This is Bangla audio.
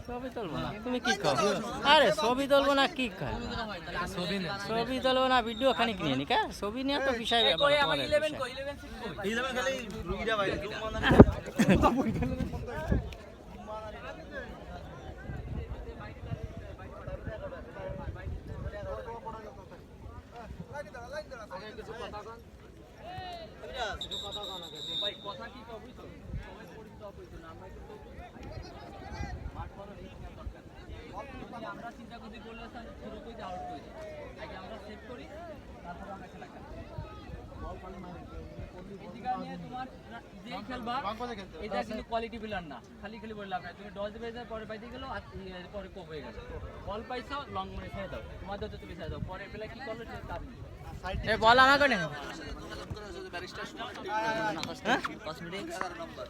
ছবি তুলবো না, তুমি কি খাও? আরে ছবি তুলবো না কি খাও? ছবি তুলবো না, ভিডিও খানিক নিয়ে নি কা? ছবি নিয়ে তো বিষয় ব্যাপার। আমরা চিন্তা করতে বললে শুরু করে আউট করে দিই আগে আমরা সেভ করি তারপর আমরা খেলা খেলি এদিকে নিয়ে তোমার যে খেলবা এটা কিন্তু কোয়ালিটি প্লেয়ার না খালি খালি বললাম না তুমি ডজ বেজার পরে পাইতে গেলো আর পরে কোপ হয়ে গেল বল পাইছো লং মানে ছেড়ে দাও তোমাদের তো তুমি ছেড়ে দাও পরে প্লেয়ার কি করলো সেটা তার এ বল আমাকে নেন ব্যারিস্টার কসমেটিক্স নম্বর